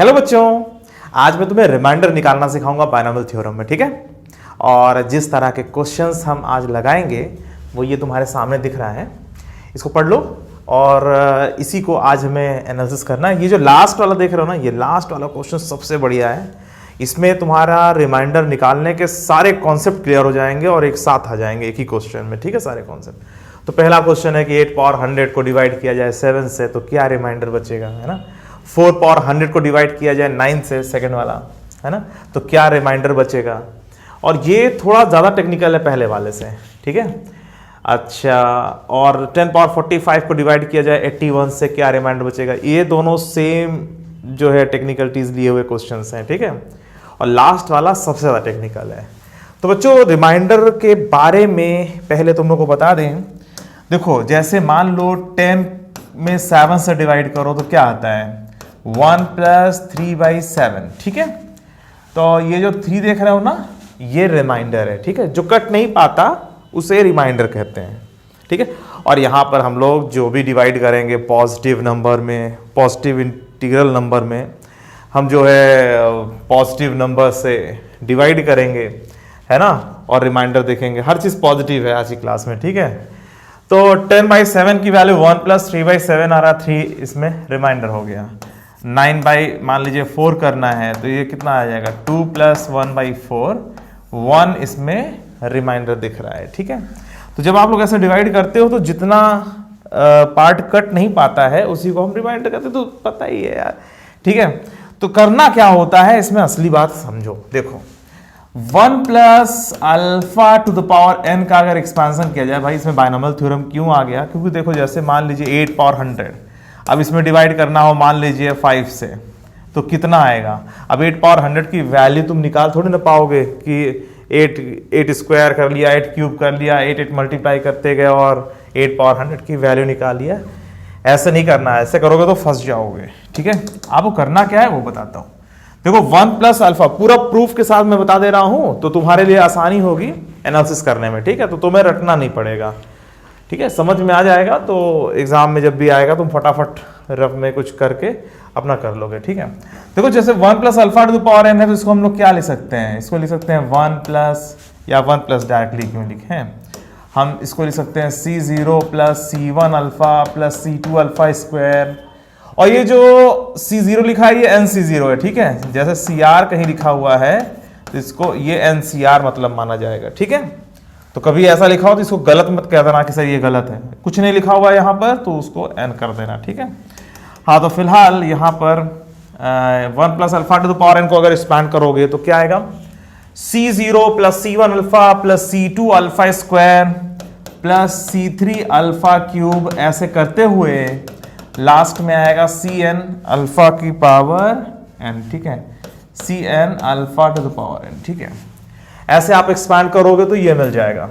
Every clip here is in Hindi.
हेलो बच्चों, आज मैं तुम्हें रिमाइंडर निकालना सिखाऊंगा बायनॉमियल थ्योरम में, ठीक है। और जिस तरह के क्वेश्चंस हम आज लगाएंगे वो ये तुम्हारे सामने दिख रहा है, इसको पढ़ लो और इसी को आज हमें एनालिसिस करना है। ये जो लास्ट वाला देख रहे हो ना, ये लास्ट वाला क्वेश्चन सबसे बढ़िया है। इसमें तुम्हारा रिमाइंडर निकालने के सारे कॉन्सेप्ट क्लियर हो जाएंगे और एक साथ आ जाएंगे एक ही क्वेश्चन में, ठीक है, सारे कॉन्सेप्ट। तो पहला क्वेश्चन है कि 8 पावर 100 को डिवाइड किया जाए 7 से तो क्या रिमाइंडर बचेगा, है ना। 4 पावर 100 को डिवाइड किया जाए 9 से, सेकंड वाला, है ना, तो क्या रिमाइंडर बचेगा। और ये थोड़ा ज़्यादा टेक्निकल है पहले वाले से, ठीक है। अच्छा, और 10 पावर 45 को डिवाइड किया जाए 81 से क्या रिमाइंडर बचेगा। ये दोनों सेम जो है टेक्निकलिटीज लिए हुए क्वेश्चंस हैं, ठीक है। और लास्ट वाला सबसे ज़्यादा टेक्निकल है। तो बच्चों, रिमाइंडर के बारे में पहले तुम लोग को बता दें। देखो, जैसे मान लो 10 में 7 से डिवाइड करो तो क्या आता है 1 + 3/7, ठीक है। तो ये जो 3 देख रहे हो ना, ये रिमाइंडर है, ठीक है। जो कट नहीं पाता उसे रिमाइंडर कहते हैं, ठीक है। और यहां पर हम लोग जो भी डिवाइड करेंगे पॉजिटिव नंबर में, पॉजिटिव इंटीग्रल नंबर में, हम जो है पॉजिटिव नंबर से डिवाइड करेंगे, है ना, और रिमाइंडर देखेंगे। हर चीज पॉजिटिव है आज की क्लास में, ठीक है। तो 10/7 की वैल्यू 1 + 3/7 आ रहा, 3 इसमें रिमाइंडर हो गया। 9 मान लीजिए 4 करना है तो ये कितना आ जाएगा 2 + 1/4, 1 इसमें रिमाइंडर दिख रहा है, ठीक है। तो जब आप लोग ऐसे डिवाइड करते हो तो जितना पार्ट कट नहीं पाता है उसी को हम रिमाइंडर कहते हैं, तो पता ही है यार, ठीक है। तो करना क्या होता है इसमें, असली बात समझो। देखो, 1 + α⁴n का अगर एक्सपेंशन किया जाए, भाई इसमें बायनॉमियल थ्योरम क्यों आ गया, क्योंकि देखो जैसे मान लीजिए 8 पावर 100, अब इसमें डिवाइड करना हो मान लीजिए 5 से, तो कितना आएगा। अब 8 पावर 100 की वैल्यू तुम निकाल थोड़ी ना पाओगे कि 8 स्क्वायर कर लिया, 8 क्यूब कर लिया, 8 मल्टीप्लाई करते गए और 8 पावर 100 की वैल्यू निकाल लिया। ऐसे नहीं करना है, ऐसे करोगे तो फंस जाओगे, ठीक है। आपको करना क्या है वो बताता हूं। देखो 1 + α पूरा प्रूफ के साथ मैं बता दे रहा हूं तो तुम्हारे लिए आसानी होगी एनालिसिस करने में, ठीक है। तो तुम्हें रटना नहीं पड़ेगा, ठीक है, समझ में आ जाएगा। तो एग्जाम में जब भी आएगा तुम फटाफट रफ में कुछ करके अपना कर लोगे, ठीक है। देखो जैसे 1 + α⁴n है तो इसको हम लोग क्या लिख सकते हैं, इसको लिख सकते हैं 1+ या 1+ डायरेक्टली क्यों लिखें, हम इसको लिख सकते हैं C0 + C1α + C2α²। और ये जो C0 लिखा है ये NC0 है, ठीक है। जैसे CR कहीं लिखा हुआ है तो इसको ये NCR मतलब माना जाएगा, ठीक है। तो कभी ऐसा लिखा हो तो इसको गलत मत कह देना कि सर ये गलत है, कुछ नहीं लिखा हुआ है यहाँ पर तो उसको N कर देना, ठीक है। हाँ, तो फिलहाल यहाँ पर 1 + α⁴n को अगर एक्सपैंड करोगे तो क्या आएगा C0 + C1α + C2α² + C3α³ ऐसे करते हुए लास्ट में आएगा Cn⁴n, ठीक है, Cn⁴n, ठीक है। ऐसे आप एक्सपैंड करोगे तो ये मिल जाएगा।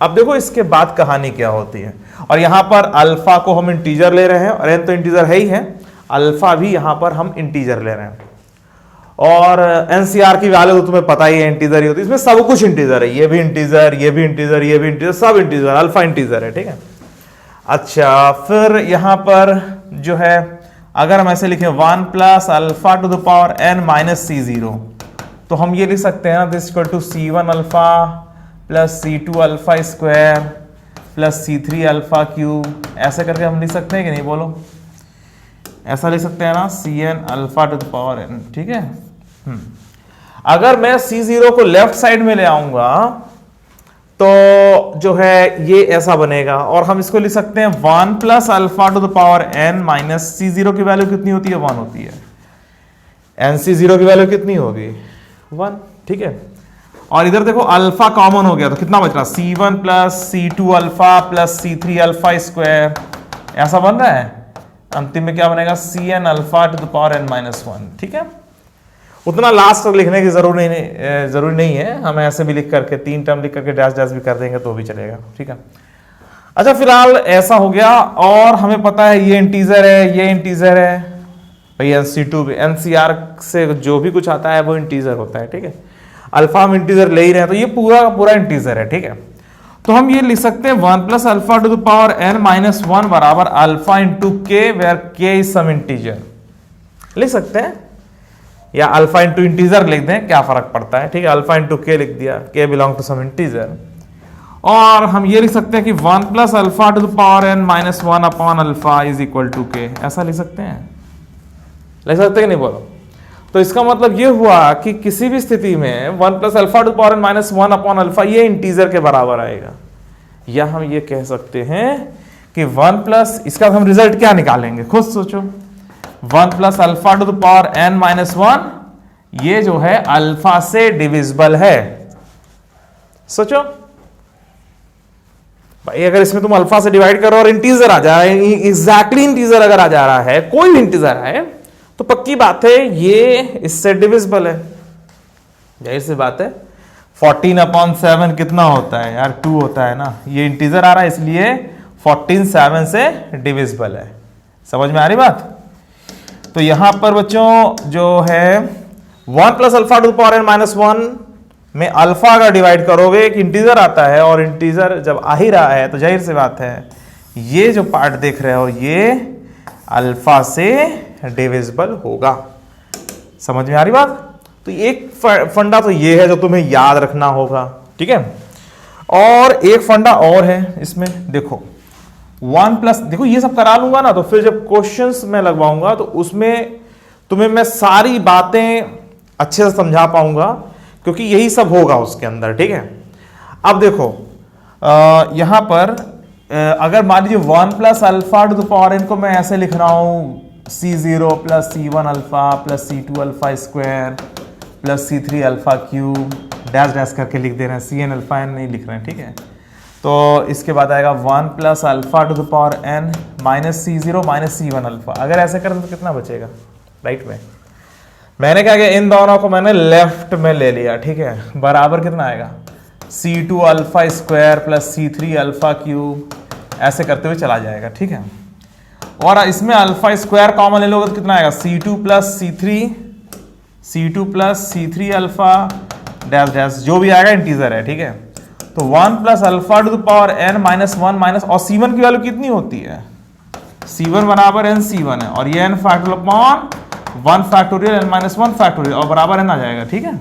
अब देखो इसके बाद कहानी क्या होती है। और यहां पर अल्फा को हम इंटीजर ले रहे हैं और n तो इंटीजर है ही है, अल्फा भी यहां पर हम इंटीजर ले रहे हैं। और एनसीआर की वैल्यू तो तुम्हें पता ही है इंटीजर ही होती है, इसमें सब कुछ इंटीजर है, ये भी इंटीजर, ये भी इंटीजर, ये भी इंटीजर, सब इंटीजर, अल्फा इंटीजर है, ठीक है। अच्छा, फिर यहां पर जो है अगर हम ऐसे लिखें 1 + α⁴n - C0 तो हम ये लिख सकते हैं ना, this equal to C1α + C2α² + C3α³, ऐसे करके हम लिख सकते हैं कि नहीं, बोलो। ऐसा लिख सकते हैं ना, Cn⁴n, ठीक है। अगर मैं C0 को लेफ्ट साइड में ले आऊंगा तो जो है ये ऐसा बनेगा और हम इसको लिख सकते हैं 1 + α⁴n - C0 की वैल्यू कितनी होती है, 1 होती है। NC0 की वैल्यू कितनी होगी, 1, ठीक है। और इधर देखो अल्फा कॉमन हो गया तो कितना बच रहा, C1 + C2α + C3α², ऐसा बन रहा है। अंतिम में क्या बनेगा Cn⁴n - 1, ठीक है। उतना लास्ट तक लिखने की जरूरी नहीं है, हम ऐसे भी लिख करके 3 टर्म लिख करके डैश डैश भी कर देंगे तो भी चलेगा, ठीक है। अच्छा, फिलहाल ऐसा हो गया और हमें पता है ये इंटीजर है, ये इंटीजर है, भाई NC2 भी, NCR से जो भी कुछ आता है वो इंटीजर होता है, ठीक है। अल्फा हम इंटीजर ले ही रहे हैं तो ये पूरा पूरा इंटीजर है, ठीक है। तो हम ये लिख सकते हैं 1 + α⁴n - 1 बराबर α × k, where k is some integer, लिख सकते हैं। या अल्फा इंटू इंटीजर लिख दें, क्या फर्क पड़ता है, ठीक है। अल्फा इंटू के लिख दिया, के बिलोंग टू सम इंटीजर। और हम ये लिख सकते हैं कि 1 plus alpha to the power n minus 1 upon alpha is equal to K, ऐसा लिख सकते हैं, लिख सकते हैं कि नहीं बोलो। तो इसका मतलब ये हुआ कि किसी भी स्थिति में 1 plus alpha to the power n minus 1 upon alpha ये इंटीजर के बराबर आएगा। या हम ये कह सकते हैं कि 1 प्लस, इसका हम रिजल्ट क्या निकालेंगे, खुद सोचो। 1 plus alpha to the power n minus 1 ये जो है अल्फा से डिविजिबल है। सोचो भाई, अगर इसमें तुम अल्फा से डिवाइड करो और इंटीजर आ जाए, एग्जैक्टली इंटीजर अगर आ जा रहा है, कोई भी इंटीजर है, तो पक्की बात है ये इससे डिविजिबल है। जाहिर सी बात है 14 अपॉन 7 कितना होता है यार, 2 होता है ना। ये इंटीजर आ रहा है इसलिए 14 7 से डिविजिबल है। समझ में आ रही बात। तो यहां पर बच्चों जो है 1 plus alpha to the power n minus 1 में अल्फा का डिवाइड करोगे, एक इंटीजर आता है, और इंटीजर जब आ ही रहा है तो जाहिर सी बात है ये जो पार्ट देख रहे हो ये अल्फा से डिविजिबल होगा। समझ में आ रही बात। तो एक फंडा तो ये है जो तुम्हें याद रखना होगा, ठीक है। और एक फंडा और है इसमें, देखो 1 प्लस, देखो ये सब करा लूंगा ना, तो फिर जब क्वेश्चंस में लगवाऊंगा तो उसमें तुम्हें मैं सारी बातें अच्छे से समझा पाऊंगा, क्योंकि यही सब होगा उसके अंदर, ठीक है। अब देखो यहां पर अगर मान लीजिए 1 plus alpha to the power n को मैं ऐसे लिख रहा हूं C0 plus C1 alpha plus C2 alpha square plus C3 alpha cube, dash dash करके लिख दे रहे हैं, Cn अल्फा n नहीं लिख रहे हैं, ठीक है। तो इसके बाद आएगा 1 plus alpha to the power n minus C0 minus C1 alpha. अगर ऐसे करें तो कितना बचेगा, राइट में। मैंने क्या किया, इन दोनों को मैंने लेफ्ट में ले लिया, ठीक है। बराबर कितना आएगा C2 alpha square plus C3 alpha cube, ऐसे करते हुए चला जाएगा, ठीक है। और इसमें अल्फा स्क्वायर कॉमन ले लोगे तो कितना आएगा C2 plus C3 alpha dash dash, जो भी आएगा इंटीजर है, ठीक है। तो 1 plus alpha to the power n minus 1 minus, और C1 की वैल्यू कितनी होती है, C1 बराबर n C1 है, और ये n factorial upon 1 factorial n minus 1 factorial, और बराबर n आ जाएगा, ठीक है।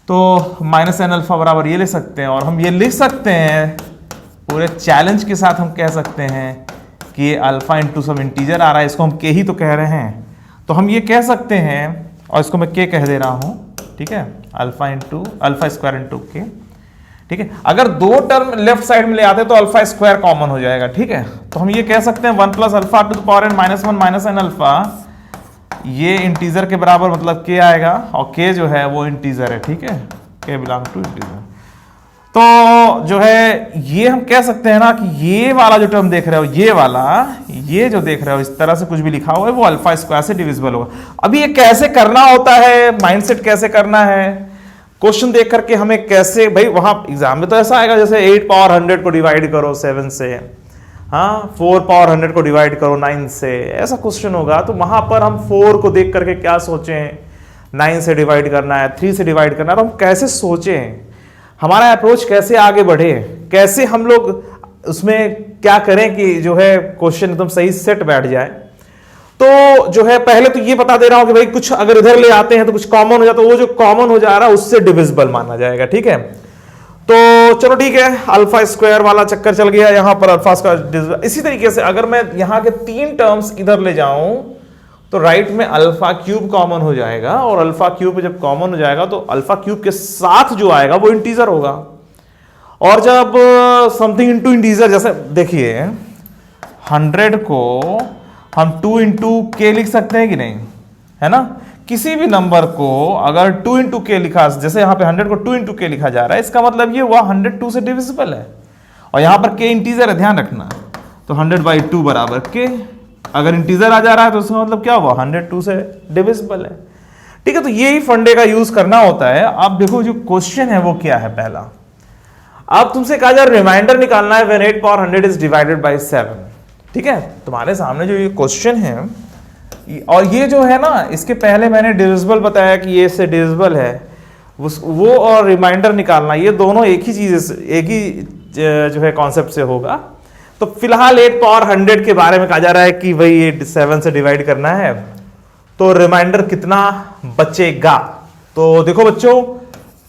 तो माइनस n अल्फा बराबर ये ले सकते हैं, और हम ये लिख सकते हैं पूरे चैलेंज के साथ, हम कह सकते हैं कि ये अल्फा इंटू सब इंटीजर आ रहा है, इसको हम के ही तो कह रहे हैं, तो हम ये कह सकते हैं, और इसको मैं के कह दे रहा हूं, ठीक है, अल्फा स्क्वायर इंटू के, ठीक है। अगर दो टर्म लेफ्ट साइड में ले आते तो अल्फा स्क्वायर कॉमन हो जाएगा, ठीक है। तो हम ये कह सकते हैं 1 plus alpha to the power n minus 1 minus n alpha, ये इंटीजर के बराबर मतलब के आएगा, और के जो है वो इंटीजर है, ठीक है, के बिलोंग टू इंटीजर। तो जो है ये हम कह सकते हैं ना कि ये वाला जो टर्म देख रहे हो, ये वाला, ये जो देख रहे हो इस तरह से कुछ भी लिखा हुआ है वो अल्फा स्क्वायर से डिविजिबल होगा। अभी ये कैसे करना होता है, माइंडसेट कैसे करना है, क्वेश्चन देख करके हमें कैसे, भाई वहां एग्जाम में तो ऐसा आएगा जैसे 8 पावर 100 को डिवाइड करो 7 से, हाँ 4 पावर 100 को डिवाइड करो 9 से, ऐसा क्वेश्चन होगा। तो वहां पर हम 4 को देख करके क्या सोचें, 9 से डिवाइड करना है, 3 से डिवाइड करना है, तो हम कैसे सोचें, हमारा अप्रोच कैसे आगे बढ़े, कैसे हम लोग उसमें क्या करें कि जो है क्वेश्चन एकदम सही सेट बैठ जाए। तो जो है पहले तो ये बता दे रहा हूं कि भाई कुछ अगर इधर ले आते हैं तो कुछ कॉमन हो जाता है, वो जो कॉमन हो जा रहा है उससे डिविजिबल माना जाएगा, ठीक है। तो चलो ठीक है, अल्फा स्क्वायर वाला चक्कर चल गया, यहां पर अल्फा स्क्वायर। इसी तरीके से अगर मैं यहां के 3 टर्म्स इधर ले जाऊं तो राइट में अल्फा क्यूब कॉमन हो जाएगा, और अल्फा क्यूब जब कॉमन हो जाएगा तो अल्फा क्यूब के साथ जो आएगा वो इंटीजर होगा। और जब समथिंग इंटू इंटीजर, जैसे देखिए 100 को हम 2 इंटू के लिख सकते हैं कि नहीं, है ना। किसी भी नंबर को अगर 2 इंटू के लिखा, जैसे यहां पे 100 को 2 इंटू के लिखा जा रहा है, इसका मतलब ये हुआ 100 2 से डिविजिबल है, और यहां पर के इंटीजर है, ध्यान रखना। तो 100/2 बराबर के, अगर इंटीजर आ जा रहा है तो उसका मतलब क्या हुआ, 100 2 से डिविजिबल है, ठीक है। तो यही फंडे का यूज करना होता है। अब देखो जो क्वेश्चन है वो क्या है, पहला अब तुमसे कहा जा रहा है रिमाइंडर निकालना है when 8 power 100 is divided bye 7, ठीक है। तुम्हारे सामने जो ये क्वेश्चन है, और ये जो है ना, इसके पहले मैंने डिविजिबल बताया कि ये से डिविजिबल है, वो और रिमाइंडर निकालना, ये दोनों एक ही चीज, एक ही जो है कॉन्सेप्ट से होगा। तो फिलहाल 8 पावर 100 के बारे में कहा जा रहा है कि भाई ये 7 से डिवाइड करना है, तो रिमाइंडर कितना बचेगा? तो देखो बच्चों,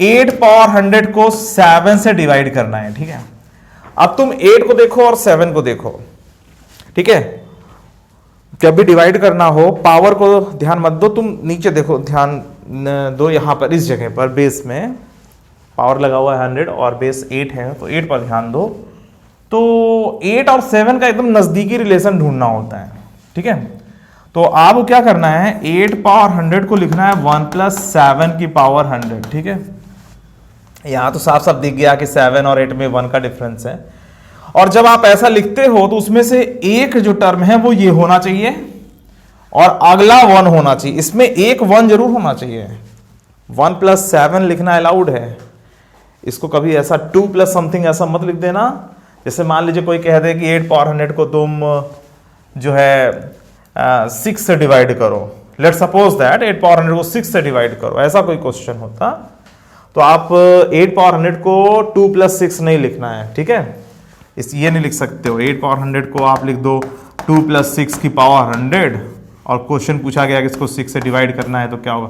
8 पावर 100 को 7 से डिवाइड करना है, ठीक है। अब तुम 8 को देखो और 7 को देखो, ठीक है। जब भी डिवाइड करना हो, पावर को ध्यान मत दो, तुम नीचे देखो, ध्यान दो यहां पर, इस जगह पर बेस में पावर लगा हुआ है 100 और बेस 8 है, तो 8 पर ध्यान दो। तो 8 और 7 का एकदम नजदीकी रिलेशन ढूंढना होता है, ठीक है। तो आपको क्या करना है, 8 पावर 100 को लिखना है 1 प्लस 7 की पावर 100, ठीक है। यहां तो साफ साफ दिख गया कि 7 और 8 में 1 का डिफरेंस है। और जब आप ऐसा लिखते हो तो उसमें से एक जो टर्म है वो ये होना चाहिए और अगला 1 होना चाहिए। इसमें एक 1 जरूर होना चाहिए। 1 प्लस 7 लिखना अलाउड है। इसको कभी ऐसा 2 प्लस समथिंग ऐसा मत लिख देना। जैसे मान लीजिए कोई कह दे कि 8 पावर 100 को तुम जो है 6 से डिवाइड करो। लेट्स सपोज दैट 8 पावर 100 को 6 से डिवाइड करो, ऐसा कोई क्वेश्चन होता तो आप 8 पावर 100 को 2 प्लस 6 नहीं लिखना है, ठीक है। ये नहीं लिख सकते हो। 8 पावर 100 को आप लिख दो 2 प्लस 6 की पावर 100 और क्वेश्चन पूछा गया कि इसको 6 से डिवाइड करना है तो क्या होगा,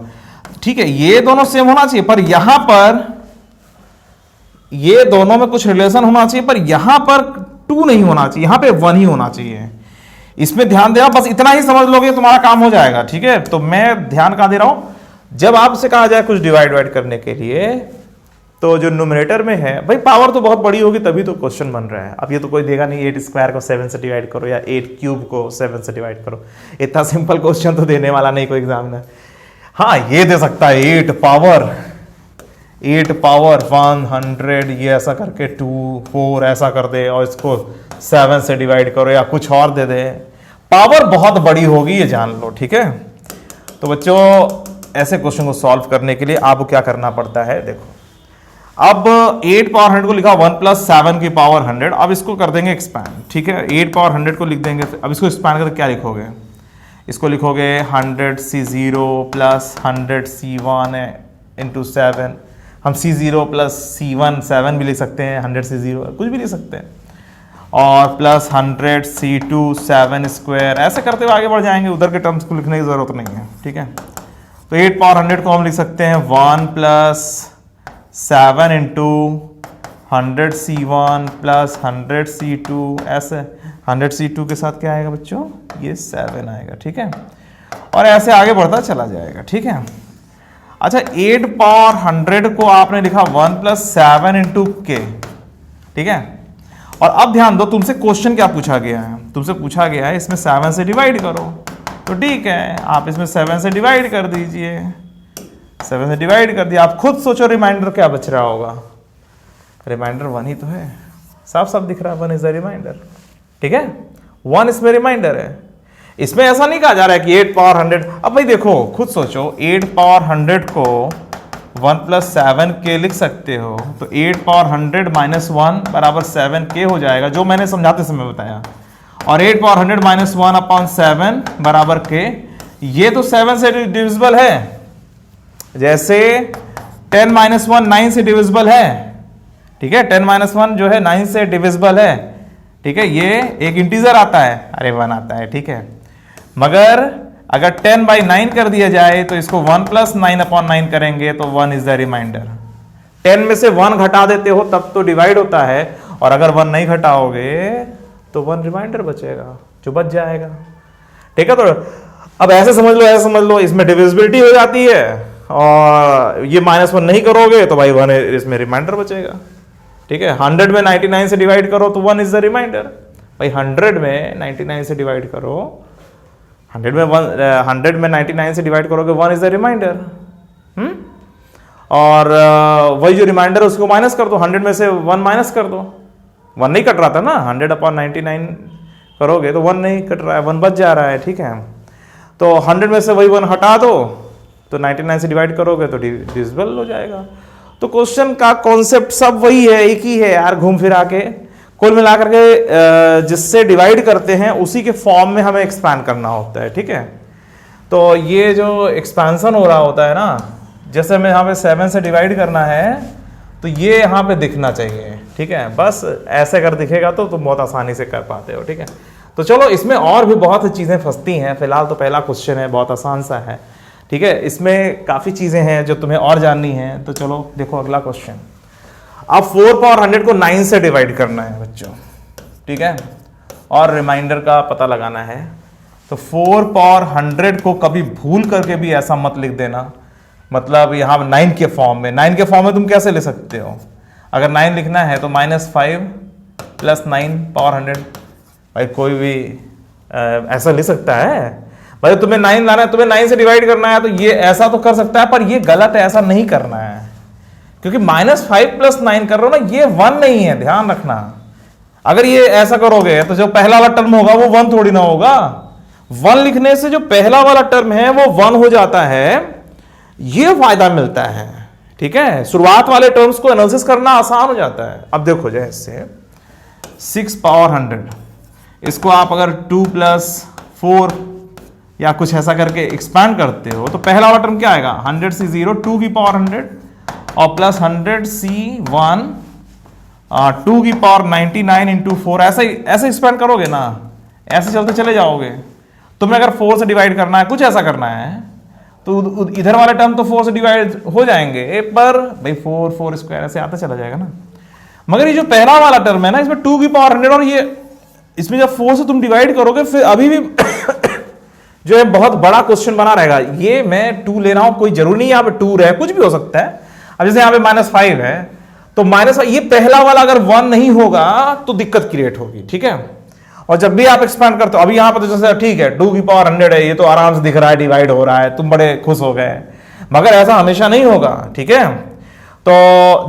ठीक है। ये दोनों सेम होना चाहिए, पर यहां पर ये दोनों में कुछ रिलेशन होना चाहिए, पर यहां पर 2 नहीं होना चाहिए, यहां पे 1 ही होना चाहिए। इसमें ध्यान देना, बस इतना ही समझ लोगे तुम्हारा काम हो जाएगा, ठीक है। तो मैं ध्यान कहां दे रहा हूं, जब आपसे कहा जाए कुछ डिवाइड करने के लिए, तो जो न्यूमरेटर में है भाई पावर तो बहुत बड़ी होगी तभी तो क्वेश्चन बन रहा है। अब ये तो कोई देगा नहीं 8 स्क्वायर को 7 से डिवाइड करो या 8 क्यूब को 7 से डिवाइड करो। इतना सिंपल क्वेश्चन तो देने वाला नहीं कोई एग्जामिनर। हाँ, ये दे सकता है 8 पावर 100 ये ऐसा करके 2 4 ऐसा कर दे और इसको 7 से डिवाइड करो, या कुछ और दे दे। पावर बहुत बड़ी होगी, ये जान लो, ठीक है। तो बच्चों, ऐसे क्वेश्चन को सॉल्व करने के लिए आपको क्या करना पड़ता है, देखो। अब 8 पावर 100 को लिखा 1 प्लस 7 की पावर 100। अब इसको कर देंगे एक्सपैंड, ठीक है। 8 पावर 100 को लिख देंगे। अब इसको एक्सपैंड करके क्या लिखोगे, इसको लिखोगे 100C0 प्लस 100C1 इंटू 7। हम C0 प्लस C1 7 भी लिख सकते हैं, 100C0 कुछ भी लिख सकते हैं, और प्लस 100C2 7 स्क्वायर। ऐसे करते हुए आगे बढ़ जाएंगे, उधर के टर्म्स को लिखने की जरूरत नहीं है, ठीक है। तो 8 पावर 100 को हम लिख सकते हैं 1 plus 7 into 100C1 plus 100C2, ऐसे 100C2 के साथ क्या आएगा बच्चों, ये 7 आएगा, ठीक है। और ऐसे आगे बढ़ता चला जाएगा, ठीक है। अच्छा, 8 पावर 100 को आपने लिखा 1 प्लस 7 इंटू के, ठीक है। और अब ध्यान दो, तुमसे क्वेश्चन क्या पूछा गया है, तुमसे पूछा गया है इसमें 7 से डिवाइड करो, तो ठीक है, आप इसमें 7 से डिवाइड कर दीजिए। 7 से डिवाइड कर दिया। आप खुद सोचो रिमाइंडर क्या बच रहा होगा। रिमाइंडर 1 ही तो है, साफ साफ दिख रहा है 1 इज द रिमाइंडर, ठीक है। 1 इसमें रिमाइंडर है। इसमें ऐसा नहीं कहा जा रहा है कि 8 पावर 100। अब भाई देखो, खुद सोचो, 8 पावर 100 को 1 प्लस 7 के लिख सकते हो, तो 8 पावर 100 माइनस 1 बराबर 7 के हो जाएगा, जो मैंने समझाते समय बताया। और 8 पावर 100 माइनस 1 अपॉन 7 बराबर के, ये तो 7 से डिविजिबल है, जैसे 10 माइनस 1 9 से डिविजिबल है, ठीक है। 10 माइनस 1 जो है 9 से डिविजिबल है, ठीक है। ये एक इंटीजर आता है, अरे 1 आता है, ठीक है। मगर अगर 10 बाई 9 कर दिया जाए तो इसको 1 प्लस 9 अपॉन 9 करेंगे तो 1 इज द रिमाइंडर। 10 में से 1 घटा देते हो तब तो डिवाइड होता है, और अगर 1 नहीं घटाओगे तो 1 रिमाइंडर बचेगा, जो बच जाएगा, ठीक है। तो अब ऐसे समझ लो, ऐसे समझ लो, इसमें डिविजिबिलिटी हो जाती है, और ये -1 नहीं करोगे तो भाई 1 इसमें रिमाइंडर बचेगा, ठीक है। 100 में 99 से डिवाइड करो तो 1 इज द रिमाइंडर। भाई 100 में 99 से डिवाइड करो, 100 में 99 से डिवाइड करोगे 1 इज द रिमाइंडर। और वही जो रिमाइंडर है उसको माइनस कर दो, 100 में से 1 माइनस कर दो। 1 नहीं कट रहा था ना, 100 अपॉन 99 करोगे तो 1 नहीं कट रहा है, 1 बच जा रहा है, ठीक है। तो 100 में से वही 1 हटा दो, तो 99 से डिवाइड करोगे तो डिविजिबल हो जाएगा। तो क्वेश्चन का कॉन्सेप्ट सब वही है, एक ही है यार, घूम फिरा के कुल मिलाकर के जिससे डिवाइड करते हैं उसी के फॉर्म में हमें एक्सपैंड करना होता है, ठीक है। तो ये जो एक्सपेंशन हो रहा होता है ना, जैसे हमें यहाँ पे 7 से डिवाइड करना है तो ये यहाँ पे दिखना चाहिए, ठीक है। बस ऐसे अगर दिखेगा तो तुम बहुत आसानी से कर पाते हो, ठीक है। तो चलो इसमें और भी बहुत चीजें फंसती हैं, फिलहाल तो पहला क्वेश्चन है, बहुत आसान सा है, ठीक है। इसमें काफी चीजें हैं जो तुम्हें और जाननी है, तो चलो देखो अगला क्वेश्चन। अब 4 पावर 100 को 9 से डिवाइड करना है बच्चों, ठीक है, और रिमाइंडर का पता लगाना है। तो 4 पावर 100 को कभी भूल करके भी ऐसा मत लिख देना, मतलब यहां 9 के फॉर्म में। 9 के फॉर्म में तुम कैसे ले सकते हो? अगर 9 लिखना है तो -5 + 9 पावर 100। भाई कोई भी ऐसा ले सकता है? भाई तुम्हें 9 लाना है, तुम्हें 9 से डिवाइड करना है, तो ये ऐसा तो कर सकता है, पर ये गलत है, ऐसा नहीं करना है, क्योंकि -5 + 9 कर रहे हो ना, ये 1 नहीं है, ध्यान रखना। अगर ये ऐसा करोगे तो जो पहला वाला टर्म होगा वो 1 थोड़ी ना होगा। 1 लिखने से जो पहला वाला टर्म है वो 1 हो जाता है, ये फायदा मिलता है, ठीक है। शुरुआत वाले टर्म्स को एनालिसिस करना आसान हो जाता है। अब देखो जैसे 6 पावर 100, इसको आप अगर 2 + 4 या कुछ ऐसा करके एक्सपैंड करते हो तो पहला वाला टर्म क्या आएगा? 100C0 2 की पावर 100 और प्लस 100C1 2 की पावर 99 इंटू 4। ऐसे एक्सपैंड करोगे ना, ऐसे चलते चले जाओगे। तुम्हें अगर 4 से डिवाइड करना है, कुछ ऐसा करना है, तो इधर वाले टर्म तो 4 से डिवाइड हो जाएंगे, पर भाई 4 स्क्वायर ऐसे आता चला जाएगा ना। मगर ये जो पहला वाला टर्म है ना, इसमें 2 की पावर 100, और ये इसमें जब 4 से तुम डिवाइड करोगे फिर अभी भी जो है बहुत बड़ा क्वेश्चन बना रहेगा। ये मैं 2 ले रहा हूं, कोई जरूरी नहीं यहां पे 2 रहे, कुछ भी हो सकता है। अब जैसे यहां पे -5 है, तो -5, ये पहला वाला अगर 1 नहीं होगा तो दिक्कत क्रिएट होगी, ठीक है। और जब भी आप एक्सपैंड करते हो, अभी यहां पर तो जैसे ठीक है 2 की पावर 100 है, ये तो आराम से दिख रहा है डिवाइड हो रहा है, तुम बड़े खुश हो गए, मगर ऐसा हमेशा नहीं होगा, ठीक है। तो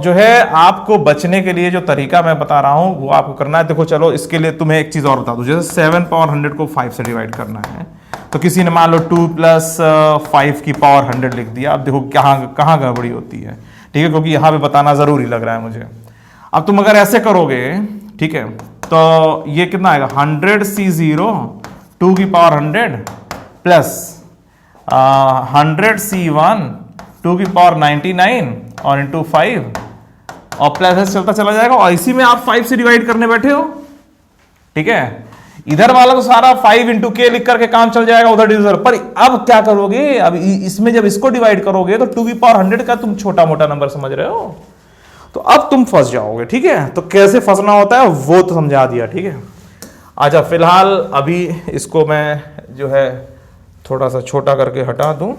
जो है आपको बचने के लिए जो तरीका मैं बता रहा हूं वो आपको करना है। देखो चलो इसके लिए तुम्हें एक चीज और बता दूं, जैसे 7 पावर 100 को 5 से डिवाइड करना है, तो किसी ने मान लो 2 + 5 की पावर 100 लिख दिया। अब देखो कहां गड़बड़ी होती है, ठीक है, क्योंकि यहां पे बताना जरूरी लग रहा है मुझे। अब तुम अगर ऐसे करोगे, ठीक है, तो ये कितना आएगा? 100C0 2 की पावर 100 प्लस 100C1 2 की पावर 99 और इंटू 5 और प्लस ऐसे चलता चला जाएगा। और इसी में आप 5 से डिवाइड करने बैठे हो, ठीक है। इधर वाला तो सारा 5 × k लिख करके काम चल जाएगा उधर डिविजन पर। अब क्या करोगे? अब इसमें जब इसको डिवाइड करोगे तो 2 की पावर 100 का तुम छोटा मोटा नंबर समझ रहे हो, तो अब तुम फंस जाओगे, ठीक है। तो कैसे फंसना होता है वो तो समझा दिया, ठीक है। अच्छा फिलहाल अभी इसको मैं जो है थोड़ा सा छोटा करके हटा दूं।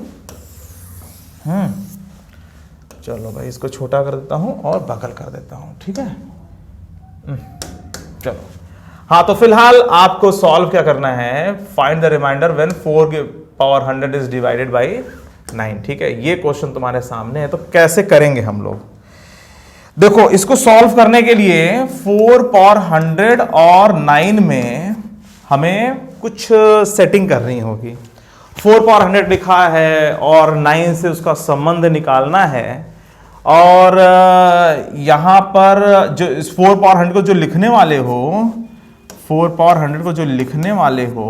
चलो भाई इसको छोटा कर देता हूं और बगल कर देता हूं, ठीक है। चलो हाँ, तो फिलहाल आपको सॉल्व क्या करना है? फाइंड द रिमाइंडर व्हेन 4 की पावर 100 इज डिवाइडेड बाय 9, ठीक है। ये क्वेश्चन तुम्हारे सामने है, तो कैसे करेंगे हम लोग? देखो इसको सॉल्व करने के लिए 4 पावर 100 और 9 में हमें कुछ सेटिंग करनी होगी। 4 पावर 100 लिखा है और 9 से उसका संबंध निकालना है, और यहां पर जो 4 पावर 100 को जो लिखने वाले हो, 4 पावर 100 को जो लिखने वाले हो,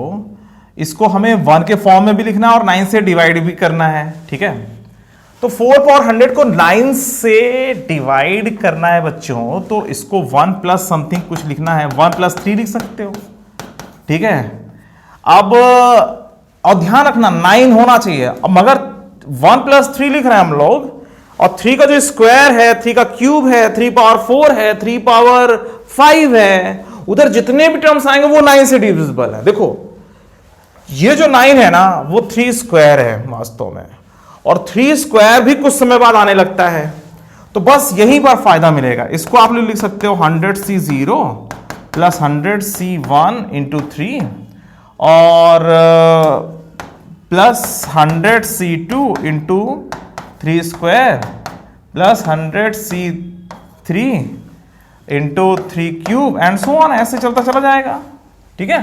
इसको हमें 1 के फॉर्म में भी लिखना है और 9 से डिवाइड भी करना है, ठीक है। तो 4 पावर 100 को 9 से डिवाइड करना है बच्चों, तो इसको 1 प्लस समथिंग कुछ लिखना है, 1 + 3 लिख सकते हो, ठीक है। अब और ध्यान रखना 9 होना चाहिए। अब मगर 1 + 3 लिख रहे हैं हम लोग, और 3 का जो स्क्वायर है, 3 का क्यूब है, 3 पावर 4 है, 3 पावर 5 है, उधर जितने भी टर्म्स आएंगे वो 9 से डिविजिबल है। देखो ये जो 9 है ना, वो 3 स्क्वायर है वास्तव में, और 3 स्क्वायर भी कुछ समय बाद आने लगता है, तो बस यहीं पर फायदा मिलेगा। इसको आप लोग लिख सकते हो 100C0 प्लस 100C1 इंटू 3 और plus 100C2 into 3 square plus 100C3 into 3 cube and so on, ऐसे चलता चला जाएगा, ठीक है।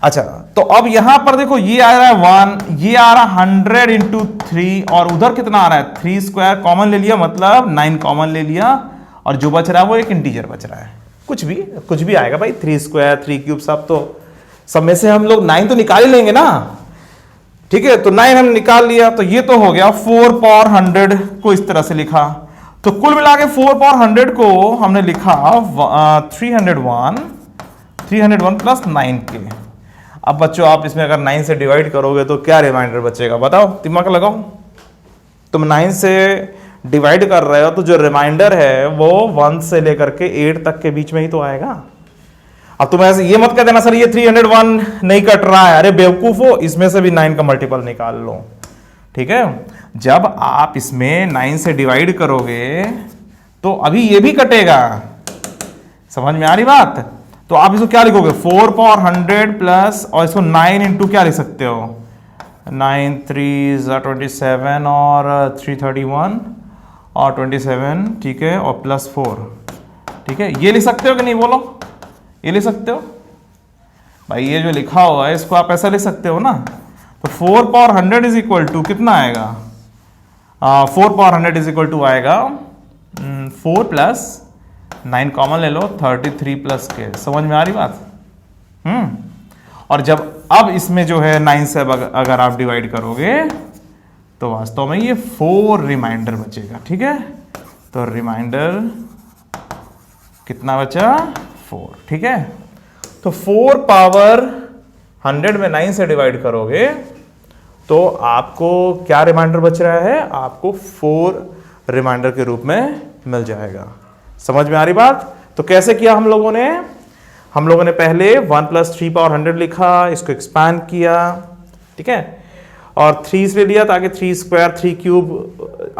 अच्छा तो अब यहां पर देखो ये आ रहा है 1, ये आ रहा है 100 इंटू 3, और उधर कितना आ रहा है 3 स्क्वायर कॉमन ले लिया, मतलब 9 कॉमन ले लिया, और जो बच रहा है वो एक इंटीजर बच रहा है। कुछ भी आएगा भाई, 3 स्क्वायर 3 क्यूब सब में से हम लोग 9 तो निकाल ही लेंगे ना, ठीक है। तो 9 हम निकाल लिया, तो ये तो हो गया 4 पावर 100 को इस तरह से लिखा। तो कुल मिला के 4 पावर 100 को हमने लिखा 301, 301 प्लस 9k। अब बच्चों आप इसमें अगर 9 से डिवाइड करोगे तो क्या रिमाइंडर बचेगा, बताओ, दिमाग लगाओ। तुम 9 से डिवाइड कर रहे हो तो जो रिमाइंडर है वो 1 से लेकर के 8 तक के बीच में ही तो आएगा। अब तुम ऐसे ये मत कह देना सर ये 301 नहीं कट रहा है, अरे बेवकूफो, इसमें से भी 9 का मल्टीपल निकाल लो, ठीक है। जब आप इसमें 9 से डिवाइड करोगे तो अभी ये भी कटेगा, समझ में आ रही बात। तो आप इसको क्या लिखोगे, 4 पावर 100 प्लस, और इसको 9 इंटू क्या लिख सकते हो, 9 3 27 और 331 और 27, ठीक है, और प्लस 4, ठीक है। ये लिख सकते हो कि नहीं, बोलो, ये लिख सकते हो भाई। ये जो लिखा हुआ है इसको आप ऐसा लिख सकते हो ना। तो 4 पावर 100 इज इक्वल टू कितना आएगा, 4 पावर 100 इज इक्वल टू आएगा 4 प्लस 9 कॉमन ले लो, 33 प्लस के। समझ में आ रही बात। और जब अब इसमें जो है 9 से अगर आप डिवाइड करोगे तो वास्तव में ये 4 रिमाइंडर बचेगा, ठीक है। तो रिमाइंडर कितना बचा, 4, ठीक है। तो 4 पावर 100 में 9 से डिवाइड करोगे तो आपको क्या रिमाइंडर बच रहा है, आपको 4 रिमाइंडर के रूप में मिल जाएगा। समझ में आ रही बात। तो कैसे किया हम लोगों ने पहले 1 प्लस 3 पावर 100 लिखा, इसको एक्सपैंड किया, ठीक है, और 3 से लिया ताकि 3 स्क्वायर 3 क्यूब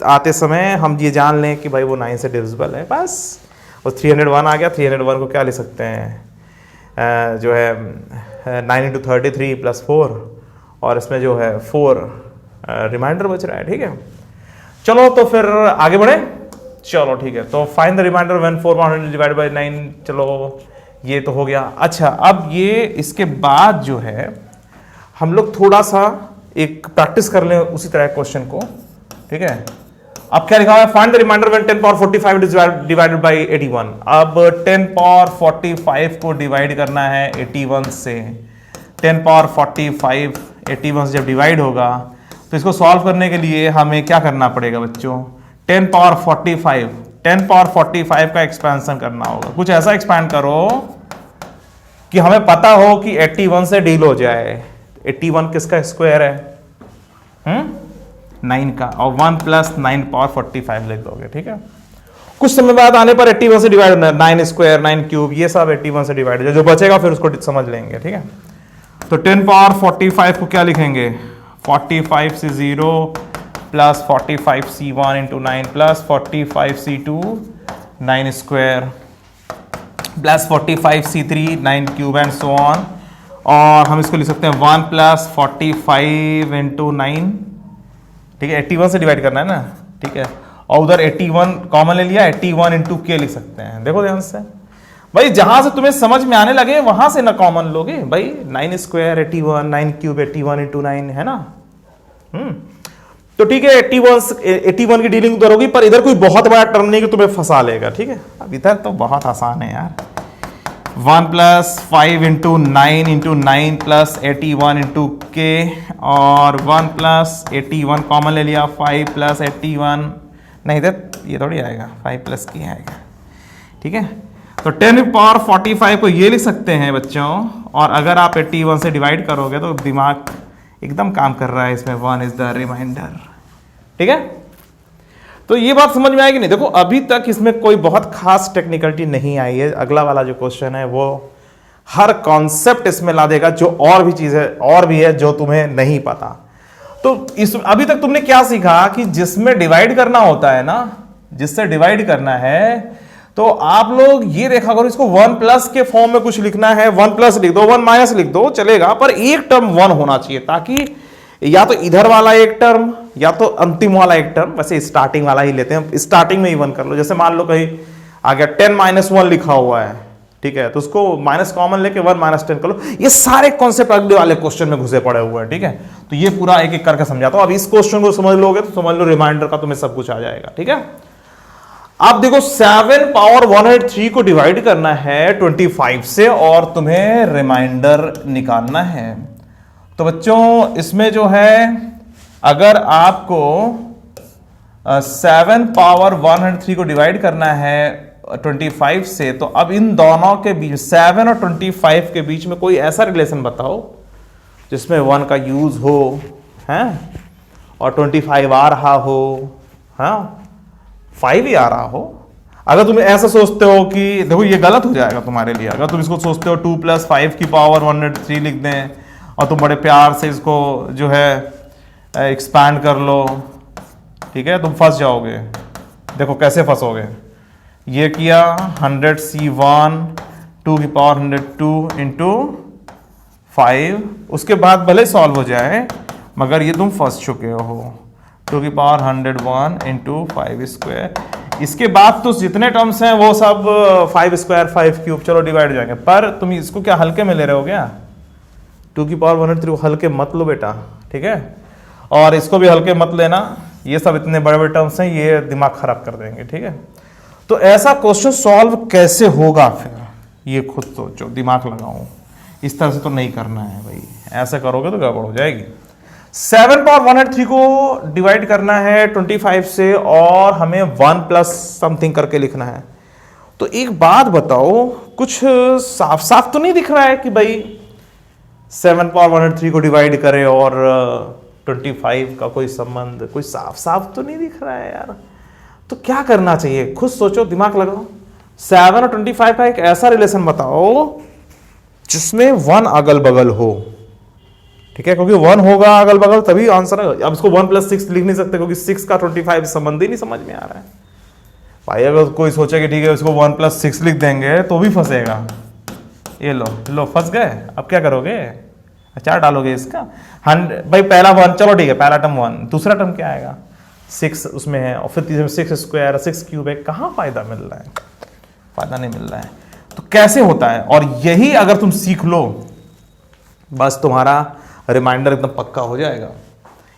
आते समय हम ये जान लें कि भाई वो 9 से डिविजिबल है, बस। और 301 आ गया, 301 को क्या लिख सकते हैं, जो है 9 इंटू 33 प्लस 4, और इसमें जो है 4 रिमाइंडर बच रहा है, ठीक है। चलो तो फिर आगे बढ़े, चलो ठीक है। तो find the remainder when 4 power 100 divided by 9, चलो ये तो हो गया। अच्छा, अब ये इसके बाद जो है हम लोग थोड़ा सा एक प्रैक्टिस कर लें उसी तरह क्वेश्चन को, ठीक है। अब क्या लिखा हुआ है, find the remainder when 10 power 45 is divided by 81। अब 10 पावर 45 को डिवाइड करना है 81 से। 10 पावर 45 81 से जब डिवाइड होगा तो इसको सॉल्व करने के लिए हमें क्या करना पड़ेगा बच्चों, 10 पावर 45 का एक्सपेंशन करना होगा। कुछ ऐसा एक्सपैंड करो कि हमें पता हो कि 81 से डील हो जाए। 81 किसका स्क्वायर है, 9 का, और 1 प्लस 9 पावर 45 लिख दोगे, ठीक है। कुछ समय बाद आने पर 81 से डिवाइड होना है, 9 स्क्वायर 9 क्यूब ये सब 81 से डिवाइड, जो बचेगा फिर उसको समझ लेंगे, ठीक है। तो 10 पावर 45 को क्या लिखेंगे, 45 से 0 plus 45 C1 into 9 plus 45 C2 9 square plus 45 C3 9 cube and so on. और हम इसको लिख सकते हैं 1 प्लस 45 इंटू 9, ठीक है। 81 से डिवाइड करना है ना, ठीक है। और उधर 81 कॉमन ले लिया, 81 इंटू के लिख सकते हैं। देखो ध्यान से भाई, जहां से तुम्हें समझ में आने लगे वहां से ना कॉमन लोगे भाई। 9 स्क्वायर 81, 9 क्यूब 81 इंटू 9 है ना। तो ठीक है, 81 की डीलिंग उधर होगी, पर इधर कोई बहुत बड़ा टर्म नहीं कि तुम्हें फंसा लेगा, ठीक है। अब इधर तो बहुत आसान है यार। 1 प्लस 5 इंटू 9 प्लस 81 इंटू के, और 1 प्लस 81 कॉमन ले लिया, 5 प्लस 81 नहीं, इधर ये थोड़ी आएगा, 5 प्लस की आएगा, ठीक है। तो 10 पावर 45 को ये लिख सकते हैं बच्चों, और अगर आप 81 से डिवाइड करोगे तो दिमाग एकदम काम कर रहा है इसमें, 1 इज द रिमाइंडर, ठीक है। तो ये बात समझ में आएगी नहीं। देखो अभी तक इसमें कोई बहुत खास टेक्निकलिटी नहीं आई है। अगला वाला जो क्वेश्चन है वो हर कॉन्सेप्ट इसमें ला देगा, जो और भी चीजें और भी है जो तुम्हें नहीं पता। तो इस अभी तक तुमने क्या सीखा कि जिसमें डिवाइड करना होता है ना, जिससे डिवाइड करना है, तो आप लोग ये देखा करो, इसको 1 प्लस के फॉर्म में कुछ लिखना है, 1 प्लस लिख दो, 1 माइनस लिख दो, चलेगा, पर एक टर्म 1 होना चाहिए, ताकि या तो इधर वाला एक टर्म या तो अंतिम वाला एक टर्म, वैसे स्टार्टिंग वाला ही लेते हैं, स्टार्टिंग में ही 1 कर लो। जैसे मान लो कहीं आ गया 10 माइनस 1 लिखा हुआ है, ठीक है, तो उसको माइनस कॉमन लेके 1 माइनस 10 कर लो। ये सारे कॉन्सेप्ट अगले वाले क्वेश्चन में घुसे पड़े हुए हैं, ठीक है। तो ये पूरा एक एक करके समझाता हूं। अब इस क्वेश्चन को समझ लोगे तो समझ लो रिमाइंडर का तुम्हें सब कुछ आ जाएगा, ठीक है। अब देखो 7 पावर 103 को डिवाइड करना है 25 से, और तुम्हें रिमाइंडर निकालना है। तो बच्चों इसमें जो है, अगर आपको 7 पावर 103 को डिवाइड करना है 25 से, तो अब इन दोनों के बीच 7 और 25 के बीच में कोई ऐसा रिलेशन बताओ जिसमें 1 का यूज हो, हैं, और 25 आ रहा हो, हाँ 5 ही आ रहा हो। अगर तुम ऐसा सोचते हो कि देखो ये गलत हो जाएगा तुम्हारे लिए, अगर तुम इसको सोचते हो 2 + 5 की पावर 103 लिख दें और तुम बड़े प्यार से इसको जो है एक्सपैंड कर लो, ठीक है, तुम फंस जाओगे। देखो कैसे फंसोगे, ये किया 100C1 2 की पावर 102 इंटू 5, उसके बाद भले सॉल्व हो जाए मगर ये तुम फंस चुके हो। 2 की पावर 101 इंटू 5 स्क्वायर, इसके बाद तो जितने टर्म्स हैं वो सब 5 स्क्वायर 5 क्यूब चलो डिवाइड हो जाएंगे, पर तुम इसको क्या हल्के में ले रहे हो क्या? 2 की पावर 103 हल्के मत लो बेटा, ठीक है, और इसको भी हल्के मत लेना, ये सब इतने बड़े बड़े टर्म्स हैं, ये दिमाग खराब कर देंगे, ठीक है। तो ऐसा क्वेश्चन सॉल्व कैसे होगा फिर, ये खुद सोचो, दिमाग लगाओ। इस तरह से तो नहीं करना है भाई, ऐसे करोगे तो गड़बड़ हो जाएगी। 7 पावर 103 को डिवाइड करना है 25 से और हमें 1 प्लस समथिंग करके लिखना है। तो एक बात बताओ, कुछ साफ साफ तो नहीं दिख रहा है कि भाई 7 पावर 103 को डिवाइड करे और 25 का कोई संबंध, कोई साफ साफ तो नहीं दिख रहा है यार। तो क्या करना चाहिए, खुद सोचो, दिमाग लगाओ। 7 और 25 का एक ऐसा रिलेशन बताओ जिसमें 1 अगल बगल हो, ठीक है, क्योंकि 1 होगा अगल बगल तभी आंसर है। अब इसको 1 + 6 लिख नहीं सकते क्योंकि 6 का 25 संबंध ही नहीं समझ में आ रहा है भाई। अगर कोई सोचे कि ठीक है इसको 1 + 6 लिख देंगे तो भी फंसेगा। ये लो फंस गए, अब क्या करोगे, 4 डालोगे इसका 100 भाई, पहला 1 चलो ठीक है, पहला टर्म 1, दूसरा टर्म क्या आएगा 6 उसमें है, और फिर तीसरे में 6 स्क्वायर 6 क्यूब है, कहाँ फायदा मिल रहा है, फायदा नहीं मिल रहा है। तो कैसे होता है, और यही अगर तुम सीख लो बस तुम्हारा रिमाइंडर एकदम पक्का हो जाएगा।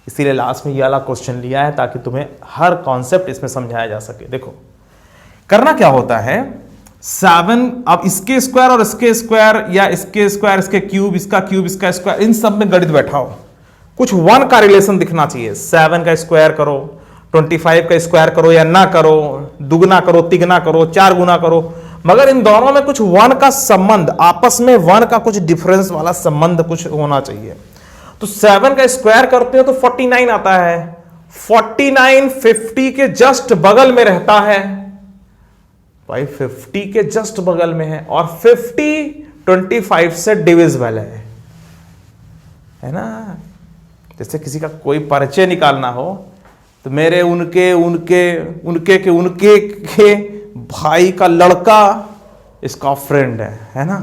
इसीलिए लास्ट में ये वाला क्वेश्चन लिया है ताकि तुम्हें हर कॉन्सेप्ट इसमें समझाया जा सके। देखो करना क्या होता है, 7 अब इसके स्क्वायर और इसके स्क्वायर, या इसके स्क्वायर इसके क्यूब, इसका क्यूब इसका स्क्वायर, इन सब में गणित बैठाओ, कुछ 1 का रिलेशन दिखना चाहिए। 7 का स्क्वायर करो, 25 का स्क्वायर करो या ना करो, दुगना करो, तिगना करो, 4 गुना करो, मगर इन दोनों में कुछ 1 का संबंध, आपस में 1 का कुछ डिफरेंस वाला संबंध कुछ होना चाहिए। तो 7 का स्क्वायर करते हो तो 49 आता है, 49 50 के जस्ट बगल में रहता है भाई, 50 के जस्ट बगल में है, और 50 25 से डिविजिबल है ना। जैसे किसी का कोई परिचय निकालना हो तो मेरे उनके उनके उनके के उनके के भाई का लड़का इसका फ्रेंड है ना।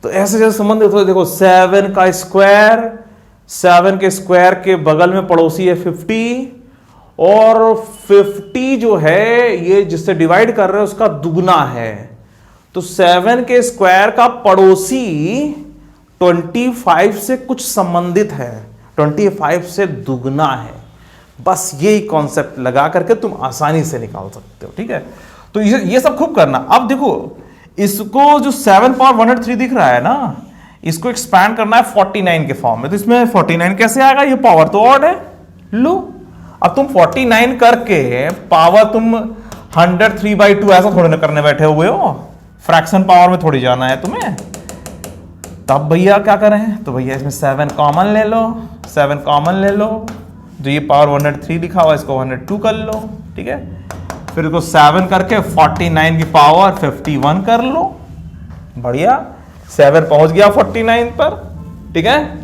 तो ऐसे जैसे संबंध होते हैं। देखो 7 का स्क्वायर, 7 के स्क्वायर के बगल में पड़ोसी है 50, और 50 जो है ये जिससे डिवाइड कर रहे हैं उसका दुगना है। तो 7 के स्क्वायर का पड़ोसी 25 से कुछ संबंधित है, 25 से दुगना है। बस यही कॉन्सेप्ट लगा करके तुम आसानी से निकाल सकते हो, ठीक है। तो ये सब खूब करना। अब देखो इसको जो 7 पावर 103 दिख रहा है ना, इसको एक्सपैंड करना है 49 के फॉर्म में। तो इसमें 49 कैसे आएगा, ये पावर तो ऑड है। लो अब तुम 49 करके पावर तुम 103/2 ऐसा थोड़ी ना करने बैठे हुए हो, फ्रैक्शन पावर में थोड़ी जाना है तुम्हें। तब भैया क्या करें, तो भैया इसमें 7 कॉमन ले लो, 7 कॉमन ले लो, जो ये पावर 103 लिखा हुआ इसको 102 कर लो, ठीक है। फिर इसको 7 करके 49 की पावर 51 कर लो, बढ़िया, 7 पहुंच गया 49 पर, ठीक है।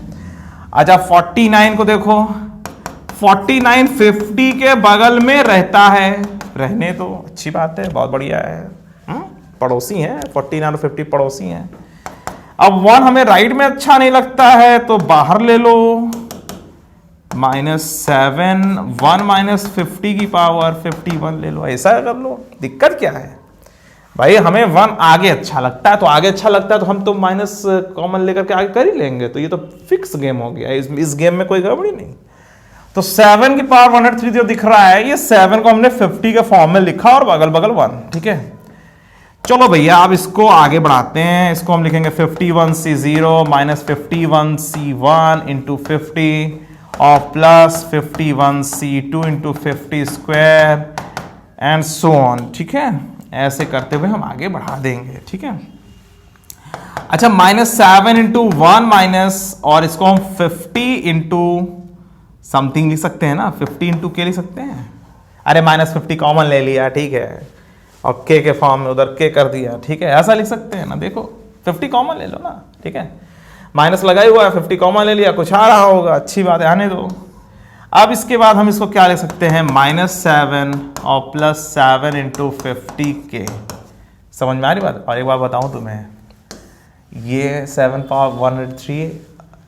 अच्छा 49 को देखो, 49 50 के बगल में रहता है, रहने तो अच्छी बात है, बहुत बढ़िया है, पड़ोसी हैं 49 और 50 पड़ोसी हैं। अब 1 हमें राइट में अच्छा नहीं लगता है तो बाहर ले लो, -7 1 - 50 की पावर 51 ले लो, ऐसा कर लो। दिक्कत क्या है भाई, हमें 1 आगे अच्छा लगता है, तो आगे अच्छा लगता है तो हम तो माइनस कॉमन लेकर के आगे कर ही लेंगे। तो ये तो फिक्स गेम हो गया, इस गेम में कोई गड़बड़ी नहीं। तो 7 की पावर 103 जो दिख रहा है, ये 7 को हमने 50 के फॉर्म में लिखा और बगल बगल 1, ठीक है। चलो भैया अब इसको आगे बढ़ाते हैं, इसको हम लिखेंगे 51C0 - 51C1 इंटू 50 और plus 51C2 into 50 square and so on, ठीक है। ऐसे करते हुए हम आगे बढ़ा देंगे, ठीक है। अच्छा, -7 इंटू 1 माइनस, और इसको हम 50 इंटू समथिंग लिख सकते हैं ना, 50 इंटू के लिख सकते हैं। अरे -50 कॉमन ले लिया, ठीक है, और के फॉर्म में उधर के कर दिया, ठीक है, ऐसा लिख सकते हैं ना। देखो 50 कॉमन ले लो ना, ठीक है, माइनस लगा ही हुआ है, 50 कॉमन ले लिया, कुछ आ रहा होगा, अच्छी बात है, आने दो। अब इसके बाद हम इसको क्या लिख सकते हैं, -7 और +7 इंटू 50 के। समझ में आ रही बात। और एक बार बताऊं तुम्हें, ये 7 पावर 103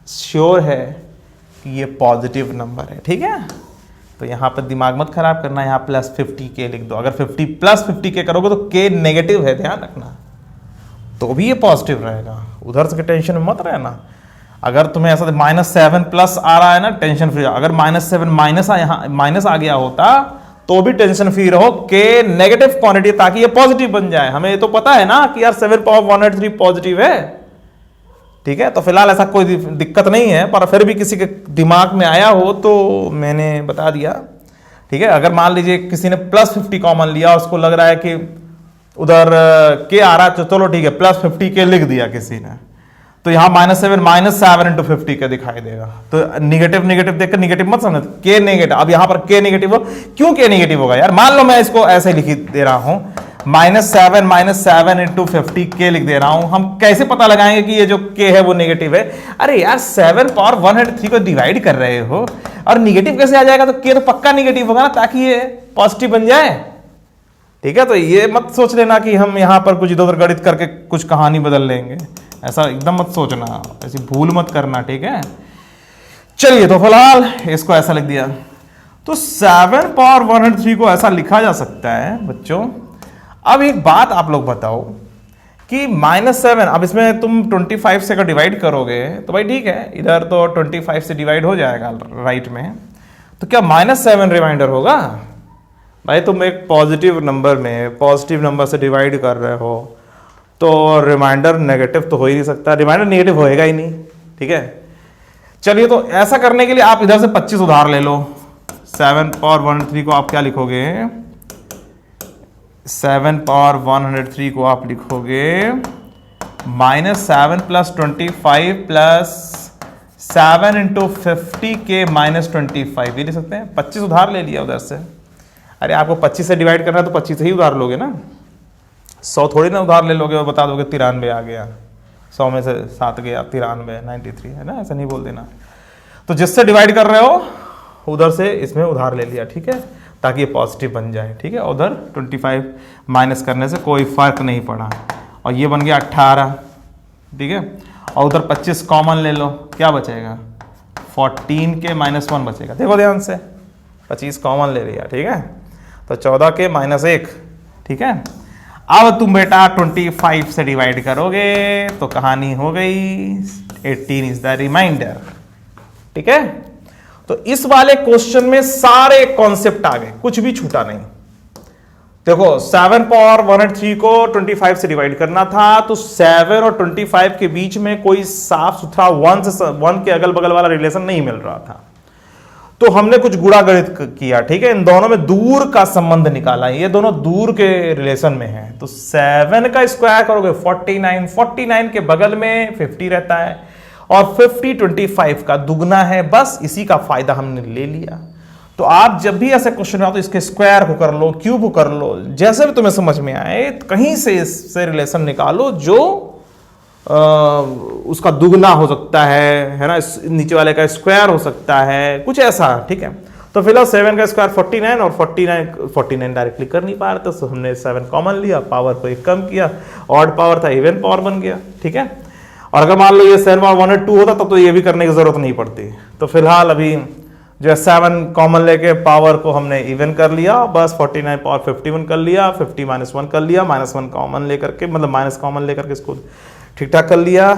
श्योर है कि ये पॉजिटिव नंबर है, ठीक है। तो यहाँ पर दिमाग मत खराब करना, यहाँ +50 के लिख दो। अगर 50 + 50 के करोगे तो के नेगेटिव है, ध्यान रखना, तो भी ये पॉजिटिव रहेगा। उधर से टेंशन में मत रहना। अगर तुम्हें ऐसा -7 प्लस आ रहा है ना, टेंशन फ्री। अगर -7 माइनस आ गया होता तो भी टेंशन फ्री रहो, के नेगेटिव क्वांटिटी, ताकि ये पॉजिटिव बन जाए। हमें तो पता है ना कि यार 7 पावर 103 पॉजिटिव है, ठीक है। तो फिलहाल ऐसा कोई दिक्कत नहीं है, पर फिर भी किसी के दिमाग में आया हो तो मैंने बता दिया, ठीक है। अगर मान लीजिए किसी ने +50 कॉमन लिया, उसको लग रहा है कि उधर के आ रहा है, तो चलो ठीक है, +50 के लिख दिया किसी ने, तो यहाँ -7 इंटू 50 के दिखाई देगा। तो निगेटिव देखकर निगेटिव मत समझ, के नेगेटिव। अब यहाँ पर के नेगेटिव हो, क्यों के नेगेटिव होगा यार। मान लो मैं इसको ऐसे लिख दे रहा हूं, -7 इंटू 50 के लिख दे रहा हूं। हम कैसे पता लगाएंगे कि ये जो के है वो नेगेटिव है। अरे यार 7 पावर 103 को डिवाइड कर रहे हो और निगेटिव कैसे आ जाएगा, तो के तो पक्का निगेटिव होगा ना, ताकि ये पॉजिटिव बन जाए, ठीक है। तो ये मत सोच लेना कि हम यहां पर कुछ इधर उधर गणित करके कुछ कहानी बदल लेंगे, ऐसा एकदम मत सोचना, ऐसी भूल मत करना, ठीक है। चलिए, तो फिलहाल इसको ऐसा लिख दिया। तो 7 पावर 103 को ऐसा लिखा जा सकता है बच्चों। अब एक बात आप लोग बताओ कि -7, अब इसमें तुम 25 से अगर डिवाइड करोगे तो भाई ठीक है, इधर तो 25 से डिवाइड हो जाएगा राइट में, तो क्या -7 रिमाइंडर होगा? भाई तुम एक पॉजिटिव नंबर में पॉजिटिव नंबर से डिवाइड कर रहे हो, तो रिमाइंडर नेगेटिव तो हो ही नहीं सकता, रिमाइंडर नेगेटिव होएगा ही नहीं, ठीक है। चलिए, तो ऐसा करने के लिए आप इधर से 25 उधार ले लो। 7 पावर 103 को आप क्या लिखोगे, 7 पावर 103 को आप लिखोगे -7 + 25 + 7 इंटू 50 के -25, ये लिख सकते हैं। 25 उधार ले लिया उधर से। अरे आपको 25 से डिवाइड करना है तो 25 से ही उधार लोगे ना, 100 थोड़ी ना उधार ले लोगे और बता दोगे 93 आ गया, 100 में से 7 गया, 93 93 है ना, ऐसा नहीं बोल देना। तो जिससे डिवाइड कर रहे हो उधर से इसमें उधार ले लिया, ठीक है, ताकि ये पॉजिटिव बन जाए, ठीक है। उधर 25 माइनस करने से कोई फर्क नहीं पड़ा, और ये बन गया 18, ठीक है। और उधर 25 कॉमन ले लो, क्या बचेगा, 14 के -1 बचेगा। देखो ध्यान से, 25 कॉमन ले लिया, ठीक है, तो 14 के -1, ठीक है। अब तुम बेटा 25 से डिवाइड करोगे तो कहानी हो गई, 18 इज द रिमाइंडर, ठीक है। तो इस वाले क्वेश्चन में सारे कॉन्सेप्ट आ गए, कुछ भी छूटा नहीं। देखो 7 पावर 103 को 25 से डिवाइड करना था, तो 7 और 25 के बीच में कोई साफ सुथरा 1 के अगल बगल वाला रिलेशन नहीं मिल रहा था, तो हमने कुछ गुणा गणित किया, ठीक है। इन दोनों में दूर का संबंध निकाला, ये दोनों दूर के रिलेशन में है। तो 7 का स्क्वायर करोगे 49 के बगल में 50 रहता है, और 50 25 का दुगना है, बस इसी का फायदा हमने ले लिया। तो आप जब भी ऐसे क्वेश्चन आओ तो इसके स्क्वायर को कर लो, क्यूब को कर लो, जैसे भी तुम्हें समझ में आए, कहीं से इससे रिलेशन निकालो जो उसका दुगना हो सकता है ना, नीचे वाले का स्क्वायर हो सकता है, कुछ ऐसा, ठीक है। तो फिलहाल 7 का स्क्वायर 49, और 49 डायरेक्टली कर नहीं पा रहे, तो हमने 7 कॉमन लिया, पावर को एक कम किया, ऑड पावर था इवन पावर बन गया, ठीक है। और अगर मान लो ये 7 पावर 102 होता तब तो ये भी करने की जरूरत नहीं पड़ती। तो फिलहाल अभी जो 7 कॉमन लेके पावर को हमने इवन कर लिया, बस 49 पावर 51 कर लिया, 50 -1 कर लिया, -1 कॉमन लेकर के, मतलब माइनस कॉमन लेकर के इसको ठीक ठाक कर लिया।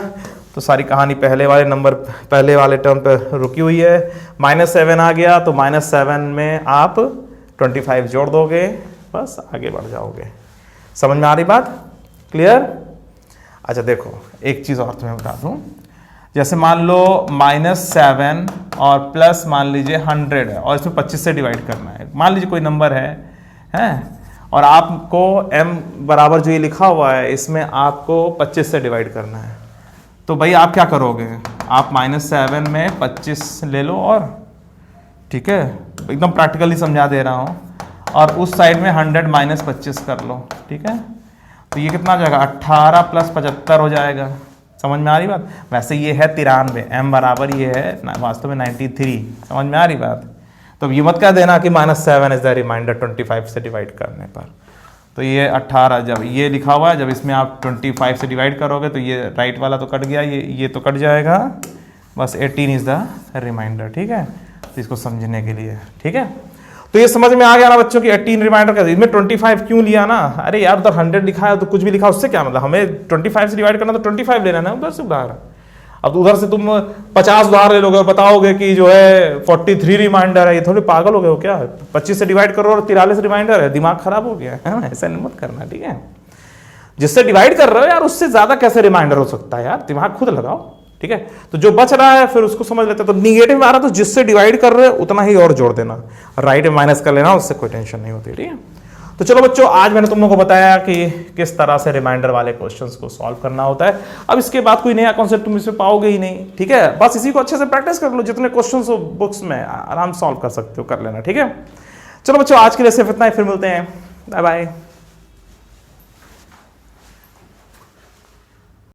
तो सारी कहानी पहले वाले टर्म पे रुकी हुई है। -7 आ गया तो -7 में आप 25 जोड़ दोगे, बस आगे बढ़ जाओगे। समझ में आ रही बात, क्लियर? अच्छा देखो, एक चीज़ और तुम्हें बता दूं, जैसे मान लो -7 और प्लस मान लीजिए 100 है, और इसमें 25 से डिवाइड करना है। मान लीजिए कोई नंबर है और आपको m बराबर जो ये लिखा हुआ है इसमें आपको 25 से डिवाइड करना है। तो भाई आप क्या करोगे, आप -7 में 25 ले लो और ठीक है, एकदम प्रैक्टिकली समझा दे रहा हूँ, और उस साइड में 100 माइनस 25 कर लो, ठीक है। तो ये कितना हो जाएगा, 18 + 75 हो जाएगा। समझ में आ रही बात। वैसे ये है 93, m बराबर ये है वास्तव में 93। समझ में आ रही बात। तो ये मत कह देना कि -7 इज द रिमाइंडर 25 से डिवाइड करने पर। तो ये 18 जब ये लिखा हुआ है, जब इसमें आप 25 से डिवाइड करोगे तो ये राइट वाला तो कट गया, ये तो कट जाएगा, बस 18 इज द रिमाइंडर, ठीक है। तो इसको समझने के लिए, ठीक है। तो ये समझ में आ गया ना बच्चों की 18 रिमाइंडर का। इसमें 25 क्यों लिया ना, अरे यार उधर 100 लिखा है तो कुछ भी लिखा, उससे क्या मतलब, हमें 25 से डिवाइड करना तो 25 लेना ना उधर से उधार। अब उधर से तुम 50 उधार ले लोगे, बताओगे कि जो है 43 रिमाइंडर है, ये थोड़े पागल हो गए हो क्या। 25 से डिवाइड करो और 43 रिमाइंडर है, दिमाग खराब हो गया है ना, ऐसा मत करना, ठीक है। जिससे डिवाइड कर रहे हो यार उससे ज्यादा कैसे रिमाइंडर हो सकता है यार, दिमाग खुद लगाओ, ठीक है। तो जो बच रहा है फिर उसको समझ लेते हैं। तो निगेटिव में आ रहा तो जिससे डिवाइड कर रहे हो उतना ही और जोड़ देना, राइट में माइनस कर लेना, उससे कोई टेंशन नहीं होती, ठीक है। तो चलो बच्चों, आज मैंने तुम लोगों को बताया कि किस तरह से रिमाइंडर वाले क्वेश्चंस को सॉल्व करना होता है। अब इसके बाद कोई नया कॉन्सेप्ट तुम इसमें पाओगे ही नहीं, ठीक है। बस इसी को अच्छे से प्रैक्टिस कर लो, जितने क्वेश्चंस हो बुक्स में आराम सॉल्व कर सकते हो, कर लेना, ठीक है। चलो बच्चों, आज के लिए सिर्फ इतना ही, फिर मिलते हैं, बाय बाय।